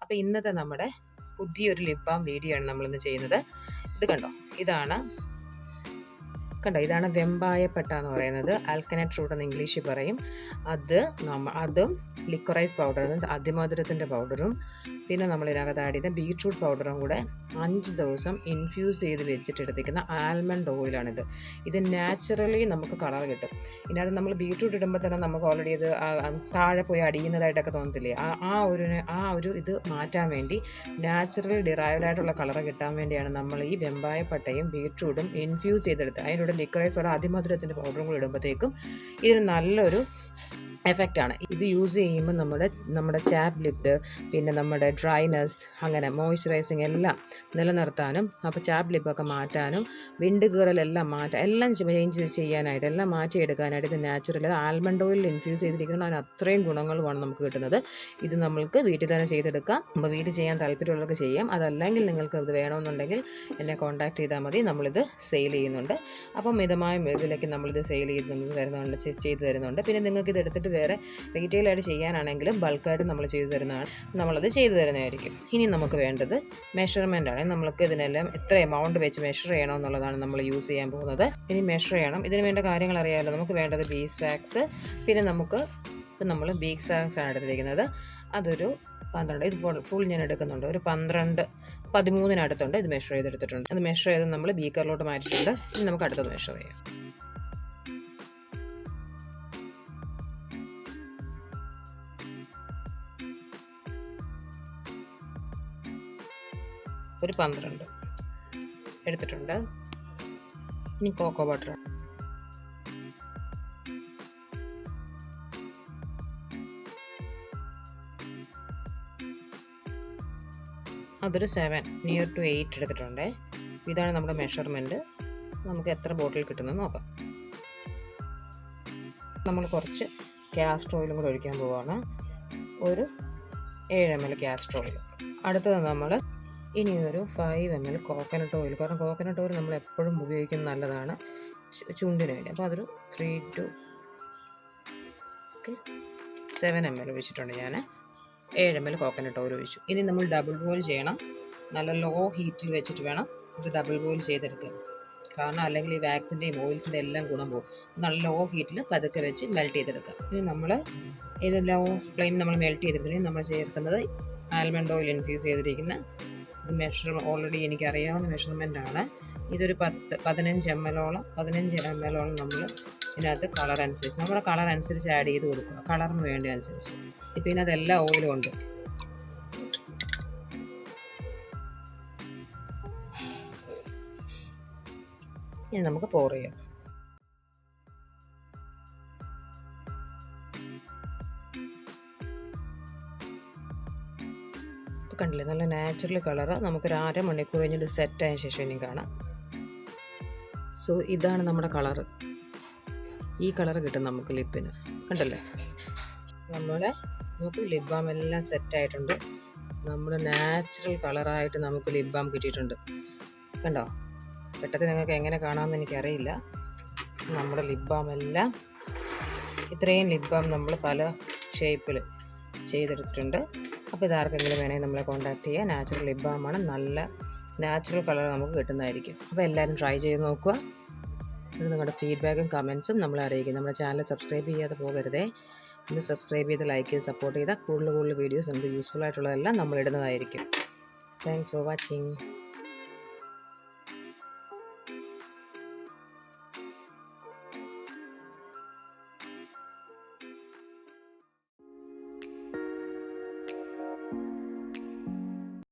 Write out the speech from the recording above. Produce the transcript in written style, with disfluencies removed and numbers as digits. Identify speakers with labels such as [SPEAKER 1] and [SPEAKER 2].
[SPEAKER 1] അപ്പോൾ ഇന്നത്തെ നമ്മുടെ പുതിയൊരു ലിപ് ബാം വീഡിയോ ആണ് നമ്മളിന്ന് ചെയ്യുന്നത്. ഇത് കണ്ടോ, ഇതാണ് വെമ്പായപ്പെട്ട എന്ന് പറയുന്നത്. ആൽക്കനെറ്റ് റൂട്ട് എന്ന് ഇംഗ്ലീഷിൽ പറയും. അതും ലിക്കറൈസ് പൗഡറും അതിമധുരത്തിൻ്റെ പൗഡറും പിന്നെ നമ്മൾ ഇതിനകത്ത് ആഡ് ചെയ്ത ബീട്രൂട്ട് പൗഡറും കൂടെ 5 ദിവസം ഇൻഫ്യൂസ് ചെയ്ത് വെച്ചിട്ടെടുത്തിരിക്കുന്ന ആൽമണ്ട് ഓയിലാണിത്. ഇത് നാച്ചുറലി നമുക്ക് കളർ കിട്ടും. ഇതിനകത്ത് നമ്മൾ ബീട്രൂട്ട് ഇടുമ്പോൾ തന്നെ നമുക്ക് ഓൾറെഡി ഇത് താഴെ പോയി അടിയുന്നതായിട്ടൊക്കെ തോന്നത്തില്ലേ, ആ ഒരു ഇത് മാറ്റാൻ വേണ്ടി നാച്ചുറലി ഡിറൈവ്ഡ് ആയിട്ടുള്ള കളർ കിട്ടാൻ വേണ്ടിയാണ് നമ്മൾ ഈ വെമ്പായപ്പട്ടയും ബീട്രൂട്ടും ഇൻഫ്യൂസ് ചെയ്തെടുത്ത് അതിലൂടെ ലിക്കറൈസ് പൗഡർ അതിമധുരത്തിൻ്റെ പൗഡറും കൂടി ഇടുമ്പോഴത്തേക്കും ഇതിന് നല്ലൊരു എഫക്റ്റാണ്. ഇത് യൂസ് ചെയ്യുമ്പോൾ നമ്മുടെ ചാപ്പ് ലിപ്പ്, പിന്നെ നമ്മുടെ ഡ്രൈനെസ്, അങ്ങനെ മോയ്സ്ചറൈസിങ് എല്ലാം നിലനിർത്താനും അപ്പോൾ ചാപ്പ് ലിപ്പൊക്കെ മാറ്റാനും വിൻഡ് കീറലെല്ലാം എല്ലാം ചേഞ്ച് ചെയ്യാനായിട്ട് എല്ലാം മാറ്റിയെടുക്കാനായിട്ട് ഇത് നാച്ചുറൽ ആൽമണ്ട് ഓയിലിൽ ഇൻഫ്യൂസ് ചെയ്തിരിക്കുന്ന അതിന് അത്രയും ഗുണങ്ങളുമാണ് നമുക്ക് കിട്ടുന്നത്. ഇത് നമ്മൾക്ക് വീട്ടിൽ തന്നെ ചെയ്തെടുക്കാം. അപ്പോൾ വീട്ടിൽ ചെയ്യാൻ താല്പര്യമുള്ളവർക്ക് ചെയ്യാം. അതല്ലെങ്കിൽ നിങ്ങൾക്ക് ഇത് വേണമെന്നുണ്ടെങ്കിൽ എന്നെ കോൺടാക്ട് ചെയ്താൽ മതി. നമ്മളിത് സെയിൽ ചെയ്യുന്നുണ്ട്. അപ്പം മിതമായ ഇതിലേക്ക് നമ്മളിത് സെയിൽ ചെയ്ത് നിങ്ങൾക്ക് ചെയ്തു തരുന്നുണ്ട്. പിന്നെ നിങ്ങൾക്ക് ഇത് എടുത്തിട്ട് വേറെ റീറ്റെയിലായിട്ട് ചെയ്യാനാണെങ്കിലും ബൾക്കായിട്ട് നമ്മൾ ചെയ്തു തരുന്നതാണ്, നമ്മളത് ചെയ്തു തരുന്നതായിരിക്കും. ഇനി നമുക്ക് വേണ്ടത് മെഷർമെൻ്റ് ആണ്. നമ്മൾക്ക് ഇതിനെല്ലാം എത്ര എമൗണ്ട് വെച്ച് മെഷർ ചെയ്യണമെന്നുള്ളതാണ് നമ്മൾ യൂസ് ചെയ്യാൻ പോകുന്നത്. ഇനി മെഷർ ചെയ്യണം. ഇതിന് വേണ്ട കാര്യങ്ങൾ അറിയാമല്ലോ. നമുക്ക് വേണ്ടത് ബീസ് വാക്സ്, പിന്നെ നമ്മൾ ബീസ് വാക്സ് ആണ് എടുത്തിരിക്കുന്നത്. അതൊരു 12, ഇത് ഫുൾ ഞാൻ എടുക്കുന്നുണ്ട്. ഒരു 13 ഇത് മെഷർ ചെയ്തെടുത്തിട്ടുണ്ട്. അത് മെഷർ ചെയ്ത് നമ്മൾ ബീക്കറിലോട്ട് മാറ്റിയിട്ടുണ്ട്. ഇനി നമുക്ക് അടുത്തത് മെഷർ ചെയ്യാം. ഒരു 12 എടുത്തിട്ടുണ്ട്. ഇനി കോക്കോ ബട്ടർ അതൊരു 7 നിയർ ടു 8 എടുത്തിട്ടുണ്ട്. ഇതാണ് നമ്മുടെ മെഷർമെൻറ്റ്. നമുക്ക് എത്ര ബോട്ടിൽ കിട്ടുന്നത് നോക്കാം. നമ്മൾ കുറച്ച് കാസ്റ്റർ ഓയിലും കൂടെ ഒഴിക്കാൻ പോവുകയാണ്. ഒരു 7 ml കാസ്റ്റർ ഓയിൽ. അടുത്തത് നമ്മൾ ഇനി ഒരു 5 ml കോക്കനട്ട് ഓയിൽ. കാരണം കോക്കനട്ട് ഓയിൽ നമ്മൾ എപ്പോഴും ഉപയോഗിക്കുന്നത് നല്ലതാണ് ചുണ്ടിന് വേണ്ടി. അപ്പോൾ അതൊരു 3 to 7 ml ഒഴിച്ചിട്ടുണ്ട്. ഞാൻ 7 ml കോക്കനട്ട് ഓയിൽ ഒഴിച്ചു. ഇനി നമ്മൾ ഡബിൾ ബോയിൽ ചെയ്യണം. നല്ല ലോ ഹീറ്റിൽ വെച്ചിട്ട് വേണം ഇത് ഡബിൾ ബോയിൽ ചെയ്തെടുക്കാൻ. കാരണം അല്ലെങ്കിൽ ഈ വാക്സിൻ്റെയും ഓയിൽസിൻ്റെ എല്ലാം ഗുണം പോകും. നല്ല ലോ ഹീറ്റിൽ പതുക്കെ വെച്ച് മെൽറ്റ് ചെയ്തെടുക്കാം. ഇനി നമ്മൾ ഇത് ലോ ഫ്ലെയിം നമ്മൾ മെൽറ്റ് ചെയ്തെടുത്തിട്ടുണ്ടെങ്കിൽ നമ്മൾ ചേർക്കുന്നത് ആൽമണ്ട് ഓയിൽ ഇൻഫ്യൂസ് ചെയ്തിരിക്കുന്ന ഇത് ഓൾറെഡി എനിക്കറിയാവുന്ന മെഷർമെൻ്റാണ്. ഇതൊരു 15 ml നമ്മൾ ഇതിനകത്ത് കളർ അനുസരിച്ച് നമ്മുടെ കളർ അനുസരിച്ച് ആഡ് ചെയ്ത് കൊടുക്കുക. കളറിന് വേണ്ടി അനുസരിച്ച്. ഇപ്പം ഇതിനകത്ത് എല്ലാ ഓയിലും ഉണ്ട്. ഇനി നമുക്ക് പോർ ചെയ്യാം. കണ്ടില്ലേ, നല്ല നാച്ചുറൽ കളറ്. നമുക്കൊരു 1/2 മണിക്കൂർ കഴിഞ്ഞിട്ട് സെറ്റായതിനു ശേഷം ഇനി കാണാം. സോ ഇതാണ് നമ്മുടെ കളറ്. ഈ കളറ് കിട്ടും നമുക്ക് ലിപ്പിന്. കണ്ടല്ലേ, നമുക്ക് ലിപ് ബാം എല്ലാം സെറ്റായിട്ടുണ്ട്. നമ്മുടെ നാച്ചുറൽ കളറായിട്ട് നമുക്ക് ലിപ് ബാം കിട്ടിയിട്ടുണ്ട്. കണ്ടോ, പെട്ടെന്ന് നിങ്ങൾക്ക് എങ്ങനെ കാണാമെന്ന് എനിക്കറിയില്ല. നമ്മുടെ ലിപ് ബാം എല്ലാം ഇത്രയും ലിപ് ബാം നമ്മൾ പല ഷേപ്പിൽ ചെയ്തെടുത്തിട്ടുണ്ട്. അപ്പോൾ ഇതാർക്കെങ്കിലും വേണമെങ്കിൽ നമ്മളെ കോൺടാക്ട് ചെയ്യുക. നാച്ചുറൽ ലിപ് ബാമാണ്. നല്ല നാച്ചുറൽ കളർ നമുക്ക് കിട്ടുന്നതായിരിക്കും. അപ്പോൾ എല്ലാവരും ട്രൈ ചെയ്ത് നോക്കുക. നിങ്ങളുടെ ഫീഡ്ബാക്കും കമൻസും നമ്മളെ അറിയിക്കും. നമ്മുടെ ചാനൽ സബ്സ്ക്രൈബ് ചെയ്യാതെ പോകരുതേ. ഒന്ന് സബ്സ്ക്രൈബ് ചെയ്ത് ലൈക്ക് ചെയ്ത് സപ്പോർട്ട് ചെയ്താൽ കൂടുതൽ വീഡിയോസ് നമുക്ക് യൂസ്ഫുൾ ആയിട്ടുള്ളതെല്ലാം നമ്മൾ ഇടുന്നതായിരിക്കും. Thanks for watching.